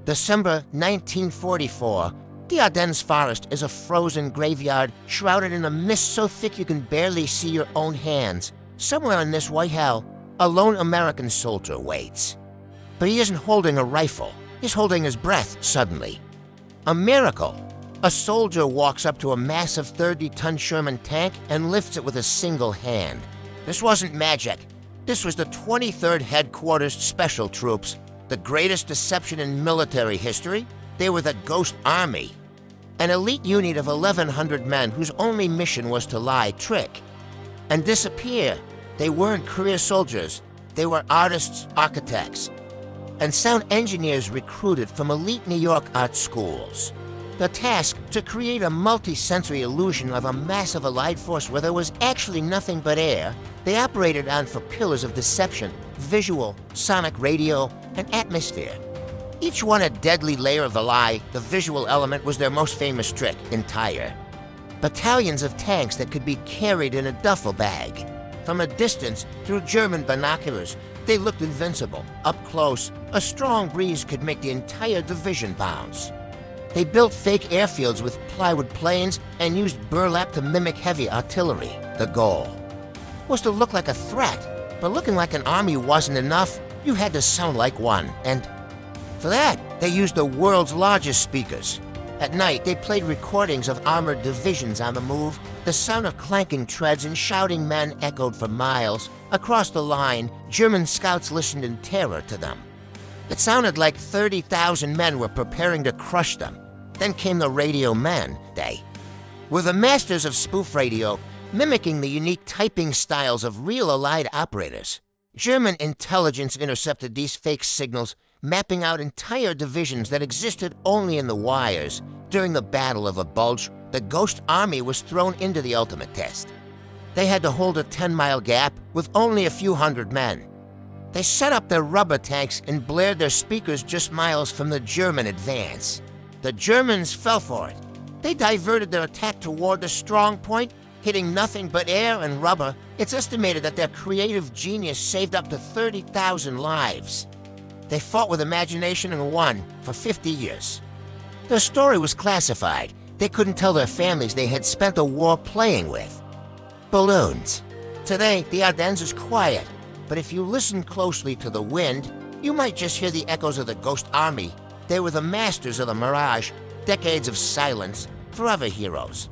December 1944, the Ardennes forest is a frozen graveyard shrouded in a mist so thick you can barely see your own hands. Somewhere in this white hell, a lone American soldier waits. But he isn't holding a rifle. He's holding his breath suddenly. A miracle. A soldier walks up to a massive 30-ton Sherman tank and lifts it with a single hand. This wasn't magic. This was the 23rd Headquarters Special Troops, the greatest deception in military history. They were the Ghost Army, an elite unit of 1,100 men whose only mission was to lie, trick, and disappear. They weren't career soldiers. They were artists, architects, and sound engineers recruited from elite New York art schools. The task, to create a multi-sensory illusion of a massive allied force where there was actually nothing but air. They operated on 4 pillars of deception: visual, sonic, radio, and atmosphere. Each one a deadly layer of the lie. The visual element was their most famous trick, entire. Battalions of tanks that could be carried in a duffel bag. From a distance, through German binoculars, they looked invincible. Up close, a strong breeze could make the entire division bounce. They built fake airfields with plywood planes and used burlap to mimic heavy artillery. The goal was to look like a threat, but looking like an army wasn't enough. You had to sound like one, and for that, they used the world's largest speakers. At night, they played recordings of armored divisions on the move. The sound of clanking treads and shouting men echoed for miles. Across the line, German scouts listened in terror to them. It sounded like 30,000 men were preparing to crush them. Then came the radio men. They were the masters of spoof radio, mimicking the unique typing styles of real Allied operators. German intelligence intercepted these fake signals, mapping out entire divisions that existed only in the wires. During the Battle of the Bulge, the Ghost Army was thrown into the ultimate test. They had to hold a 10-mile gap with only a few hundred men. They set up their rubber tanks and blared their speakers just miles from the German advance. The Germans fell for it. They diverted their attack toward the strong point, hitting nothing but air and rubber. It's estimated that their creative genius saved up to 30,000 lives. They fought with imagination and won for 50 years. Their story was classified. They couldn't tell their families they had spent a war playing with balloons. Today, the Ardennes is quiet, but if you listen closely to the wind, you might just hear the echoes of the Ghost Army. They were the masters of the mirage, decades of silence, forever heroes.